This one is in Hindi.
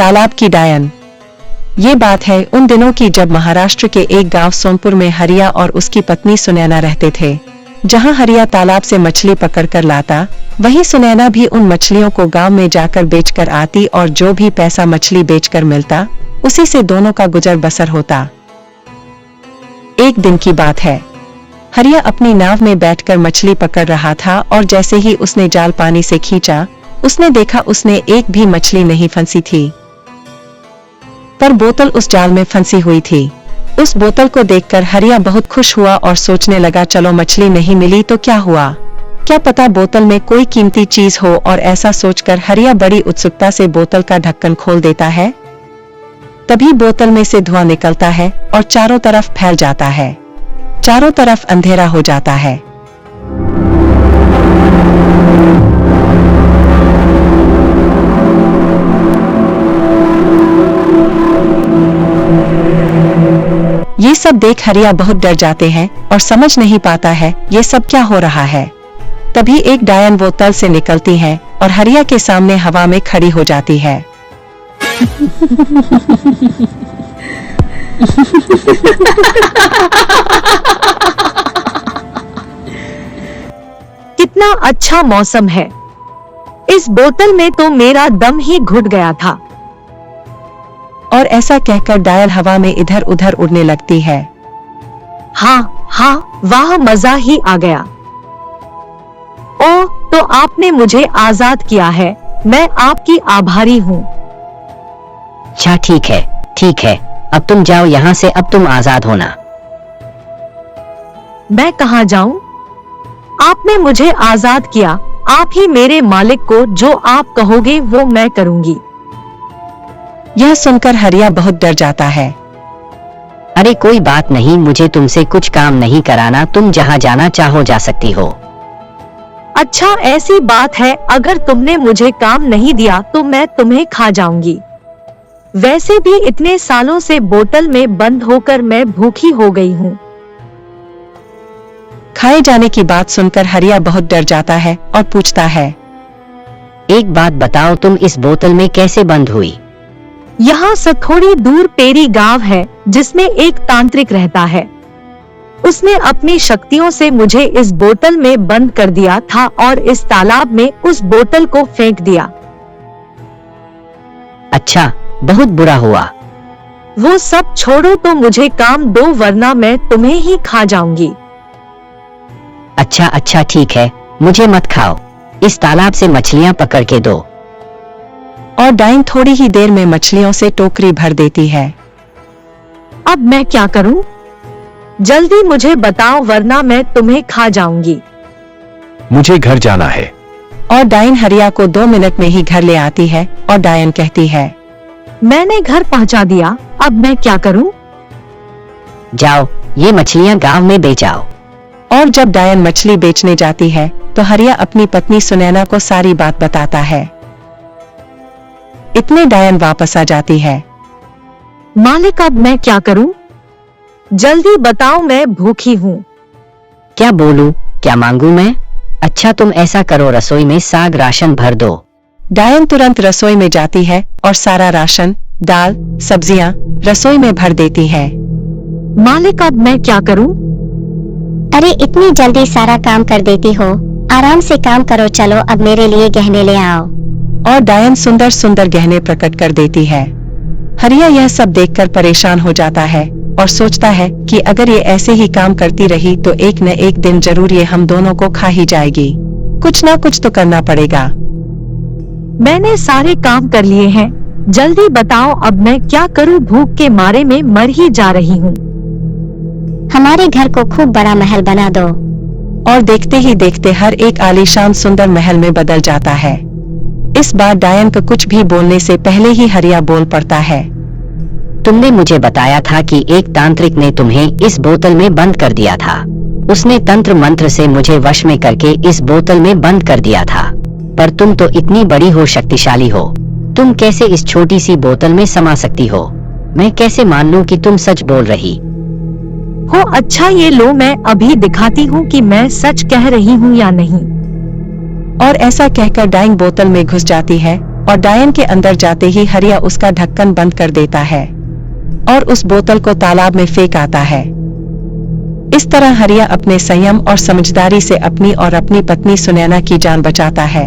तालाब की डायन। ये बात है उन दिनों की जब महाराष्ट्र के एक गांव सोनपुर में हरिया और उसकी पत्नी सुनैना रहते थे। जहां हरिया तालाब से मछली पकड़कर लाता, वहीं सुनैना भी उन मछलियों को गांव में जाकर बेचकर आती और जो भी पैसा मछली बेचकर मिलता, उसी से दोनों का गुजर बसर होता। एक दिन की बात है, हरिया अपनी नाव में बैठकर मछली पकड़ रहा था और जैसे ही उसने जाल पानी से खींचा, उसने देखा उसने एक भी मछली नहीं फंसी थी, पर बोतल उस जाल में फंसी हुई थी। उस बोतल को देखकर हरिया बहुत खुश हुआ और सोचने लगा, चलो मछली नहीं मिली तो क्या हुआ, क्या पता बोतल में कोई कीमती चीज हो। और ऐसा सोचकर हरिया बड़ी उत्सुकता से बोतल का ढक्कन खोल देता है। तभी बोतल में से धुआं निकलता है और चारों तरफ फैल जाता है। चारों तरफ अंधेरा हो जाता है। ये सब देख हरिया बहुत डर जाते हैं और समझ नहीं पाता है ये सब क्या हो रहा है। तभी एक डायन वो तल से निकलती है और हरिया के सामने हवा में खड़ी हो जाती है। कितना अच्छा मौसम है, इस बोतल में तो मेरा दम ही घुट गया था। और ऐसा कहकर डायल हवा में इधर उधर उड़ने लगती है। हाँ हाँ, वाह, मजा ही आ गया। ओ, तो आपने मुझे आजाद किया है, मैं आपकी आभारी हूँ। अच्छा ठीक है, अब तुम जाओ यहाँ से, अब तुम आजाद होना। मैं कहाँ जाऊँ? आपने मुझे आजाद किया, आप ही मेरे मालिक को जो आप कहोगे वो मैं करूँगी। यह सुनकर हरिया बहुत डर जाता है। अरे कोई बात नहीं, मुझे तुमसे कुछ काम नहीं कराना, तुम जहाँ जाना चाहो जा सकती हो। अच्छा ऐसी बात है, अगर तुमने मुझे काम नहीं दिया तो मैं तुम्हें खा जाऊंगी। वैसे भी इतने सालों से बोतल में बंद होकर मैं भूखी हो गई हूँ। खाए जाने की बात सुनकर हरिया बहुत डर जाता है और पूछता है, एक बात बताओ, तुम इस बोतल में कैसे बंद हुई? यहाँ से थोड़ी दूर पेरी गांव है जिसमें एक तांत्रिक रहता है। उसने अपनी शक्तियों से मुझे इस बोतल में बंद कर दिया था और इस तालाब में उस बोतल को फेंक दिया। अच्छा, बहुत बुरा हुआ। वो सब छोड़ो, तो मुझे काम दो वरना मैं तुम्हें ही खा जाऊंगी। अच्छा ठीक है, मुझे मत खाओ, इस तालाब से मछलियाँ पकड़ के दो। और डाइन थोड़ी ही देर में मछलियों से टोकरी भर देती है। अब मैं क्या करूं? जल्दी मुझे बताओ वरना मैं तुम्हें खा जाऊंगी। मुझे घर जाना है। और डाइन हरिया को 2 मिनट में ही घर ले आती है और डायन कहती है, मैंने घर पहुंचा दिया, अब मैं क्या करूं? जाओ, ये मछलियाँ गांव में बेचाओ। और जब डायन मछली बेचने जाती है तो हरिया अपनी पत्नी सुनैना को सारी बात बताता है। इतने डायन वापस आ जाती है। मालिक अब मैं क्या करूं? जल्दी बताओ, मैं भूखी हूँ। क्या बोलूं, क्या मांगू मैं? अच्छा तुम ऐसा करो, रसोई में साग राशन भर दो। डायन तुरंत रसोई में जाती है और सारा राशन, दाल, सब्जियां रसोई में भर देती है। मालिक अब मैं क्या करूं? अरे इतनी जल्दी सारा काम कर देती हो, आराम से काम करो, चलो अब मेरे लिए गहने ले आओ। और डायन सुंदर सुंदर गहने प्रकट कर देती है। हरिया यह सब देखकर परेशान हो जाता है और सोचता है कि अगर ये ऐसे ही काम करती रही तो एक न एक दिन जरूर ये हम दोनों को खा ही जाएगी। कुछ ना कुछ तो करना पड़ेगा। मैंने सारे काम कर लिए हैं, जल्दी बताओ अब मैं क्या करूं, भूख के मारे में मर ही जा रही हूं। हमारे घर को खूब बड़ा महल बना दो। और देखते ही देखते हर एक आलीशान सुंदर महल में बदल जाता है। इस बार डायन को कुछ भी बोलने से पहले ही हरिया बोल पड़ता है। तुमने मुझे बताया था कि एक तांत्रिक ने तुम्हें इस बोतल में बंद कर दिया था। उसने तंत्र मंत्र से मुझे वश में करके इस बोतल में बंद कर दिया था। पर तुम तो इतनी बड़ी हो, शक्तिशाली हो, तुम कैसे इस छोटी सी बोतल में समा सकती हो? मैं कैसे मान लूं कि तुम सच बोल रही हो? अच्छा ये लो, मैं अभी दिखाती हूँ कि मैं सच कह रही हूँ या नहीं। और ऐसा कहकर डाइंग बोतल में घुस जाती है और डायन के अंदर जाते ही हरिया उसका ढक्कन बंद कर देता है और उस बोतल को तालाब में फेंक आता है। इस तरह हरिया अपने संयम और समझदारी से अपनी और अपनी पत्नी सुनैना की जान बचाता है।